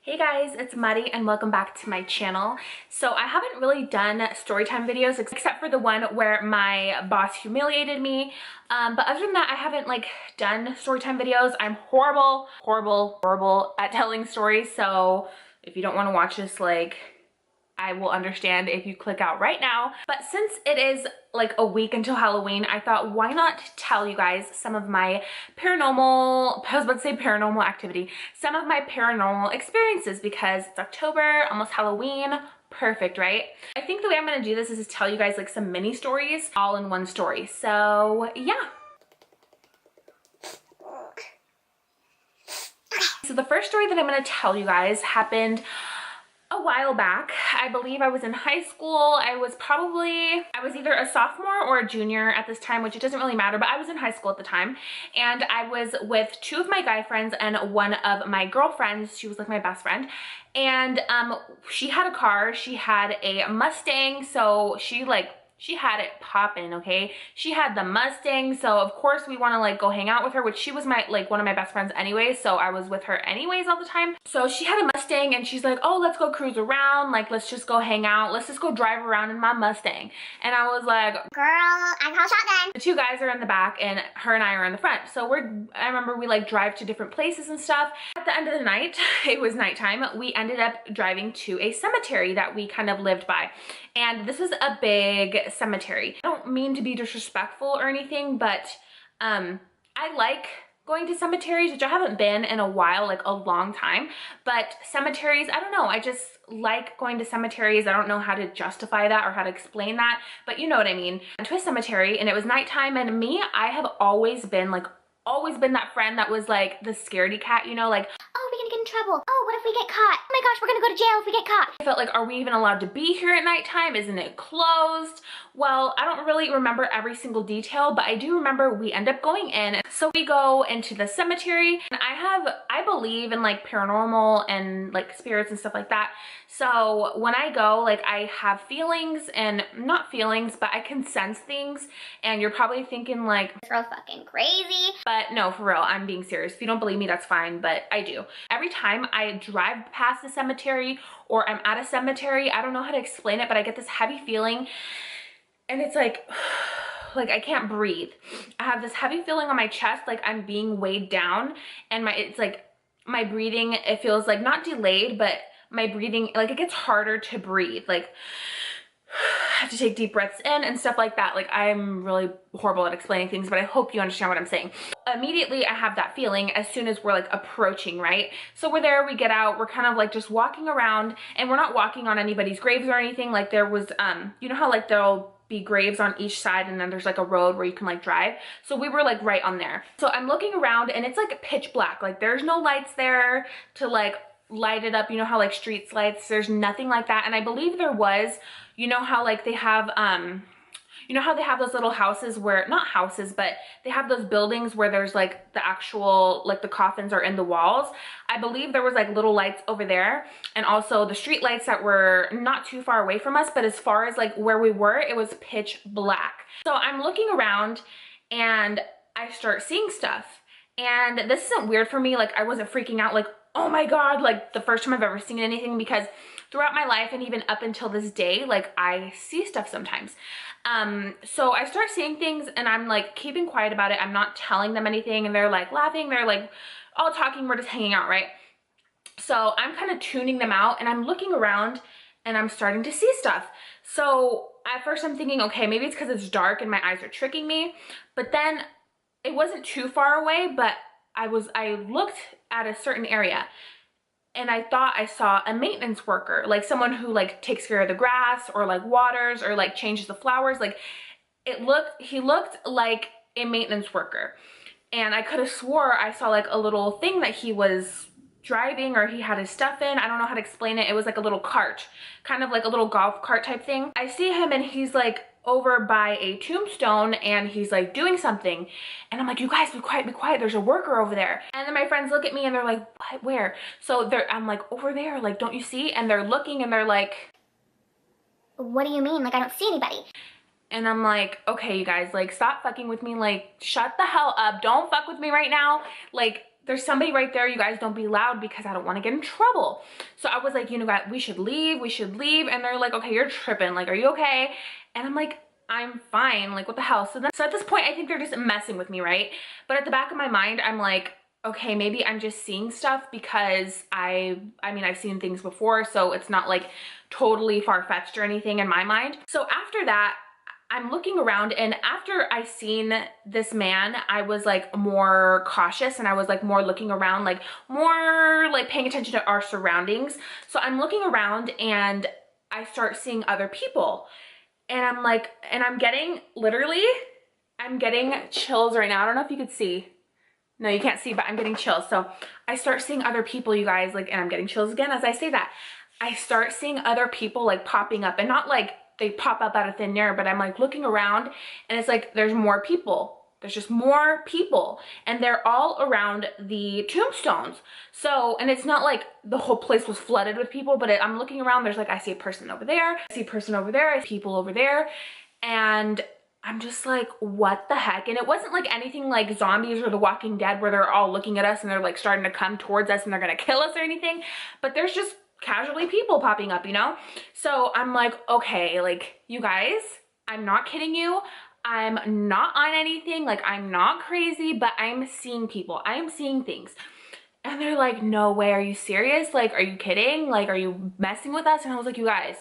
Hey guys, it's Mari and welcome back to my channel. So I haven't really done storytime videos except for the one where my boss humiliated me. But other than that, I haven't done storytime videos. I'm horrible at telling stories. So if you don't want to watch this, I will understand if you click out right now. But since it is like a week until Halloween, I thought why not tell you guys some of my paranormal, I was about to say paranormal activity, some of my paranormal experiences because it's October, almost Halloween. Perfect, right? I think the way I'm gonna do this is to tell you guys like some mini stories all in one story. So yeah. So the first story that I'm gonna tell you guys happened a while back. I believe I was in high school. I was either a sophomore or a junior at this time, which it doesn't really matter, but I was in high school at the time. And I was with two of my guy friends and one of my girlfriends. She was like my best friend. And she had a car. She had a Mustang. So she had it popping, okay? She had the Mustang, so of course we want to go hang out with her, which she was my one of my best friends anyway, so I was with her anyways all the time. So she had a Mustang and she's like, oh, let's go cruise around, let's just go hang out, let's just go drive around in my Mustang. And I was like, girl, I call shotgun. The two guys are in the back and her and I are in the front. So I remember we drive to different places and stuff. At the end of the night, it was nighttime, we ended up driving to a cemetery that we kind of lived by. And this was a big cemetery. I don't mean to be disrespectful or anything, but I like going to cemeteries, which I haven't been in a while, a long time. But cemeteries, I don't know, I just like going to cemeteries. I don't know how to justify that or how to explain that, but you know what I mean. I went to a cemetery and it was nighttime, and I have always been that friend that was the scaredy cat, you know, oh, we're gonna get in trouble. Oh, what if we get caught? Oh my gosh, we're gonna go to jail if we get caught. I felt are we even allowed to be here at nighttime? Isn't it closed? Well, I don't really remember every single detail, but I do remember we end up going in. So we go into the cemetery, and I believe in paranormal and spirits and stuff like that. So when I go, I have feelings, and not feelings, but I can sense things. And you're probably thinking this girl's fucking crazy. But no, for real, I'm being serious. If you don't believe me, that's fine, but I do. Every time I drive past the cemetery or I'm at a cemetery, I don't know how to explain it, but I get this heavy feeling, and it's I can't breathe. I have this heavy feeling on my chest, I'm being weighed down, and it's my breathing, it feels not delayed, but my breathing, it gets harder to breathe. I have to take deep breaths in and stuff like that. I'm really horrible at explaining things, but I hope you understand what I'm saying. Immediately I have that feeling as soon as we're approaching, right? So we're there, we get out, we're kind of just walking around, and we're not walking on anybody's graves or anything. There was, you know how there'll be graves on each side, and then there's a road where you can drive. So we were right on there. So I'm looking around, and it's pitch black. there's no lights there to light it up, you know how street lights, there's nothing like that. And I believe there was, you know how they have you know how they have those little houses where, not houses, but they have those buildings where there's the actual, the coffins are in the walls. I believe there was little lights over there, and also the street lights that were not too far away from us, but as far as where we were, it was pitch black. So I'm looking around and I start seeing stuff, and this isn't weird for me. I wasn't freaking out oh my god, the first time I've ever seen anything, because throughout my life and even up until this day, I see stuff sometimes. So I start seeing things, and I'm keeping quiet about it. I'm not telling them anything, and they're laughing, they're all talking, we're just hanging out, right? So I'm kind of tuning them out, and I'm looking around, and I'm starting to see stuff. So at first I'm thinking, okay, maybe it's because it's dark and my eyes are tricking me, but then it wasn't too far away, but I looked at a certain area, and I thought I saw a maintenance worker, someone who takes care of the grass or waters or changes the flowers. He looked like a maintenance worker, and I could have swore I saw a little thing that he was driving, or he had his stuff in. I don't know how to explain it. It was a little cart, kind of a little golf cart type thing. I see him, and he's over by a tombstone, and he's doing something, and I'm like, you guys, be quiet, be quiet, there's a worker over there. And then my friends look at me and they're like, what, where? So I'm over there, don't you see? And they're looking, and they're like, what do you mean? I don't see anybody. And I'm like, okay, you guys, stop fucking with me, shut the hell up, don't fuck with me right now. there's somebody right there, you guys, don't be loud because I don't want to get in trouble. So I was like, you know what, we should leave. And they're like, okay, you're tripping. Like, are you okay? And I'm like, I'm fine. Like, what the hell? So at this point, I think they're just messing with me, right? But at the back of my mind, I'm like, okay, maybe I'm just seeing stuff because I mean, I've seen things before, so it's not like totally far-fetched or anything in my mind. So after that, I'm looking around, and after I seen this man, I was like more cautious, and I was like more looking around, like more like paying attention to our surroundings. So I'm looking around and I start seeing other people, and I'm like, and I'm getting chills right now. I don't know if you could see. No, you can't see, but I'm getting chills. So I start seeing other people, you guys, like, and I'm getting chills again as I say that. I start seeing other people like popping up, and not like they pop up out of thin air, but I'm like looking around, and it's like there's more people. There's just more people, and they're all around the tombstones. So, and it's not like the whole place was flooded with people, but I'm looking around, there's like, I see a person over there, I see a person over there, I see people over there, and I'm just like, what the heck? And it wasn't like anything like zombies or The Walking Dead where they're all looking at us and they're like starting to come towards us and they're gonna kill us or anything, but there's just casually people popping up, you know? So I'm like, okay, like, you guys, I'm not kidding you. I'm not on anything, like, I'm not crazy, but I'm seeing people, I'm seeing things. And they're like, no way, are you serious? Like, are you kidding? Like, are you messing with us? And I was like, you guys,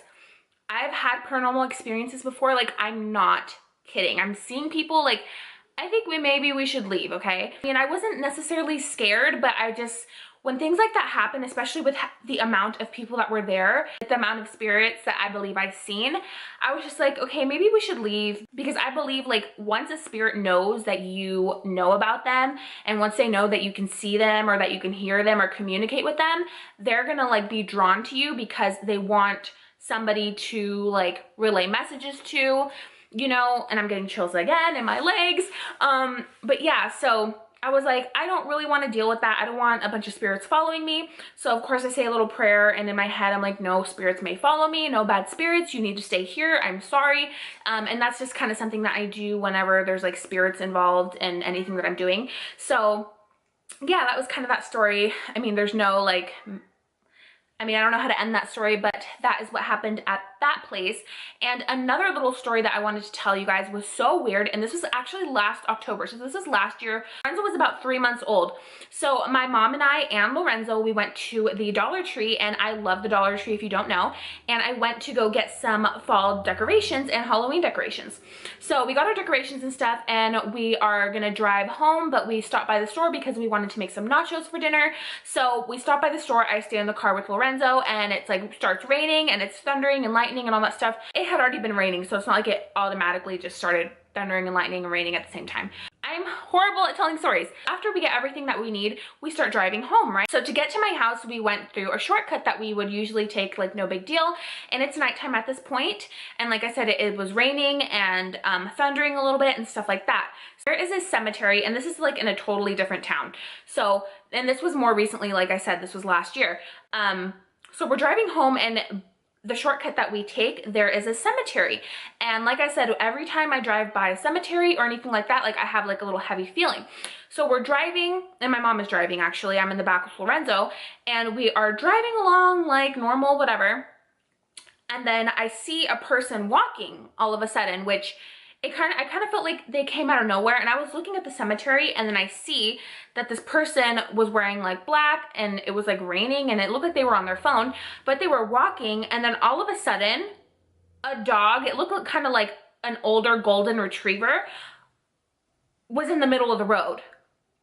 I've had paranormal experiences before, like, I'm not kidding. I'm seeing people, like, I think maybe we should leave, okay? I mean, I wasn't necessarily scared, but I just, when things like that happen, especially with the amount of people that were there, the amount of spirits that I believe I've seen, I was just like, okay, maybe we should leave, because I believe, like, once a spirit knows that you know about them, and once they know that you can see them or that you can hear them or communicate with them, they're gonna like be drawn to you because they want somebody to like relay messages to, you know. And I'm getting chills again in my legs. But yeah, so I was like, I don't really want to deal with that. I don't want a bunch of spirits following me. So of course I say a little prayer, and in my head I'm like, no spirits may follow me, no bad spirits, you need to stay here, I'm sorry. And that's just kind of something that I do whenever there's like spirits involved in anything that I'm doing. So yeah, that was kind of that story. I mean, there's no like, I mean, I don't know how to end that story, but that is what happened at that place. And another little story that I wanted to tell you guys was so weird, and this was actually last October, so this is last year. Lorenzo was about 3 months old. So my mom and I and Lorenzo, we went to the Dollar Tree, and I love the Dollar Tree if you don't know, and I went to go get some fall decorations and Halloween decorations. So we got our decorations and stuff, and we are gonna drive home, but we stopped by the store because we wanted to make some nachos for dinner. So we stopped by the store, I stay in the car with Lorenzo, and it's like starts raining and it's thundering and lightning and all that stuff. It had already been raining, so it's not like it automatically just started thundering and lightning and raining at the same time. I'm horrible at telling stories. After we get everything that we need, we start driving home, right? So to get to my house, we went through a shortcut that we would usually take, like no big deal. And it's nighttime at this point. And like I said, it was raining and thundering a little bit and stuff like that. So there is a cemetery, and this is like in a totally different town. So, and this was more recently, like I said, this was last year. So we're driving home, and the shortcut that we take, there is a cemetery. And like I said, every time I drive by a cemetery or anything like that, like I have like a little heavy feeling. So we're driving, and my mom is driving actually. I'm in the back with Lorenzo, and we are driving along like normal, whatever. And then I see a person walking all of a sudden, which I kind of felt like they came out of nowhere. And I was looking at the cemetery, and then I see that this person was wearing like black, and it was like raining, and it looked like they were on their phone, but they were walking. And then all of a sudden, a dog, it looked kind of like an older golden retriever, was in the middle of the road.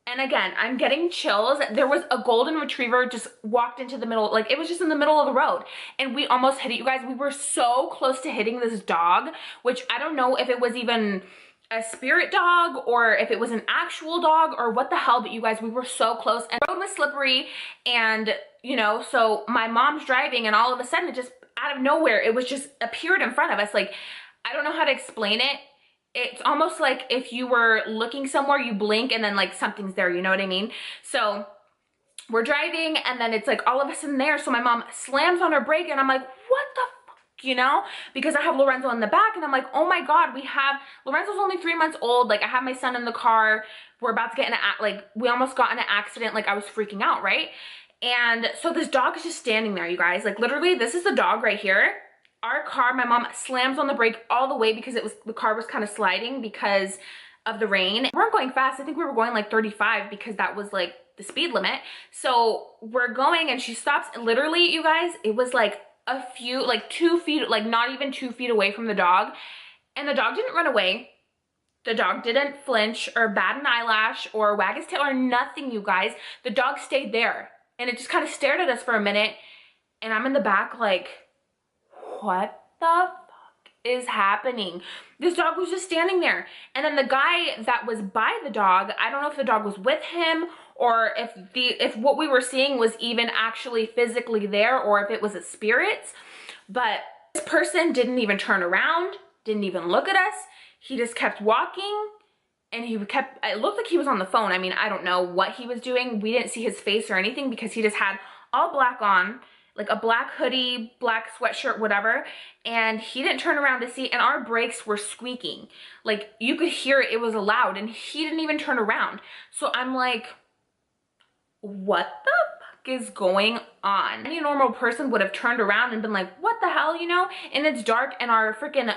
And again, I'm getting chills. There was a golden retriever just walked into the middle, like it was just in the middle of the road, and we almost hit it, you guys. We were so close to hitting this dog, which I don't know if it was even a spirit dog or if it was an actual dog or what the hell, but you guys, we were so close, and the road was slippery, and you know, so my mom's driving, and all of a sudden it just out of nowhere, it was just appeared in front of us. Like, I don't know how to explain it. It's almost like if you were looking somewhere, you blink and then like something's there, you know what I mean? So we're driving, and then it's like all of a sudden there. So my mom slams on her brake, and I'm like, what the fuck? you know, because I have Lorenzo in the back, and I'm like, oh my God, Lorenzo's only 3 months old. Like, I have my son in the car. We're about to get in we almost got in an accident. Like, I was freaking out, right? And so this dog is just standing there, you guys. Like, literally, this is the dog right here. Our car, my mom slams on the brake all the way because the car was kind of sliding because of the rain. We weren't going fast. I think we were going like 35 because that was like the speed limit. So we're going and she stops. And literally, you guys, it was like a few, like 2 feet, like not even 2 feet away from the dog. And the dog didn't run away. The dog didn't flinch or bat an eyelash or wag his tail or nothing, you guys. The dog stayed there. And it just kind of stared at us for a minute. And I'm in the back like, what the fuck is happening? This dog was just standing there. And then the guy that was by the dog, I don't know if the dog was with him or if what we were seeing was even actually physically there or if it was a spirit. But this person didn't even turn around, didn't even look at us. He just kept walking and it looked like he was on the phone. I mean, I don't know what he was doing. We didn't see his face or anything because he just had all black on, like a black hoodie, black sweatshirt, whatever. And he didn't turn around to see, and our brakes were squeaking. Like, you could hear it was loud, and he didn't even turn around. So I'm like, what the fuck is going on? Any normal person would have turned around and been like, what the hell, you know? And it's dark, and our freaking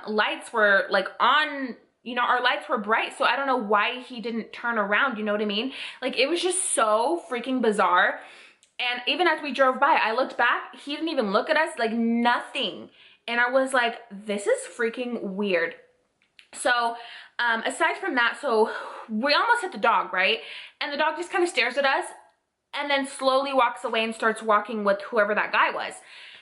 lights were like on, you know, our lights were bright. So I don't know why he didn't turn around, you know what I mean? Like, it was just so freaking bizarre. And even as we drove by, I looked back, he didn't even look at us, like nothing. And I was like, this is freaking weird. So aside from that, so we almost hit the dog, right? And the dog just kind of stares at us and then slowly walks away and starts walking with whoever that guy was.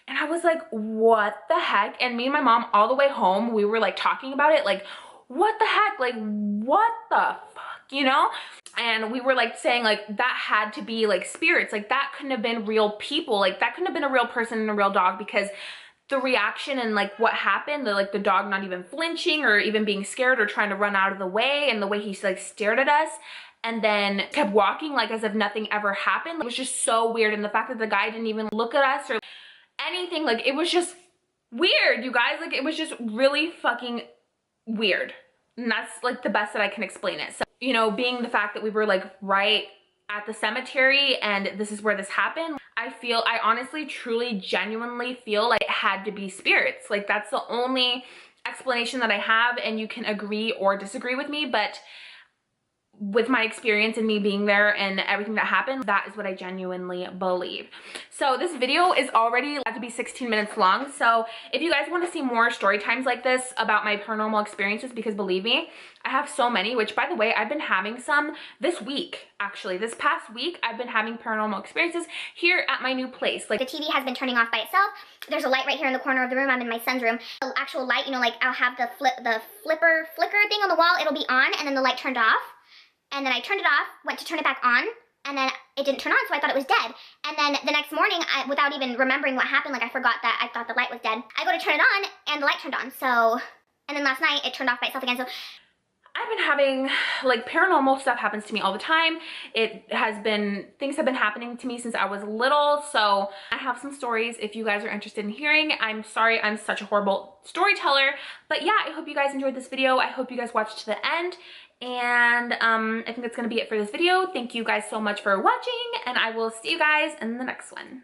And I was like, what the heck? And me and my mom all the way home, we were like talking about it, like, what the heck? Like, what the fuck, you know? And we were like saying like that had to be like spirits, like that couldn't have been real people, like that couldn't have been a real person and a real dog, because the reaction and like what happened, the dog not even flinching or even being scared or trying to run out of the way, and the way he like stared at us and then kept walking like as if nothing ever happened, it was just so weird. And the fact that the guy didn't even look at us or anything, like it was just weird, you guys. Like, it was just really fucking weird. And that's like the best that I can explain it. So, you know, being the fact that we were like right at the cemetery and this is where this happened, I honestly, truly, genuinely feel like it had to be spirits. Like, that's the only explanation that I have, and you can agree or disagree with me, but with my experience and me being there and everything that happened, that is what I genuinely believe. So this video is already about to be 16 minutes long. So if you guys want to see more story times like this about my paranormal experiences, because believe me, I have so many, which by the way, I've been having some this week, actually. This past week, I've been having paranormal experiences here at my new place. Like, the TV has been turning off by itself. There's a light right here in the corner of the room. I'm in my son's room. The actual light, you know, like I'll have the flicker thing on the wall. It'll be on, and then the light turned off. And then I turned it off, went to turn it back on, and then it didn't turn on, so I thought it was dead. And then the next morning, without even remembering what happened, like I forgot that I thought the light was dead, I go to turn it on, and the light turned on. So, and then last night, it turned off by itself again. So I've been having, like, paranormal stuff happens to me all the time. Things have been happening to me since I was little, so I have some stories if you guys are interested in hearing. I'm sorry I'm such a horrible storyteller, but yeah, I hope you guys enjoyed this video. I hope you guys watched to the end. And I think that's gonna be it for this video. Thank you guys so much for watching, and I will see you guys in the next one.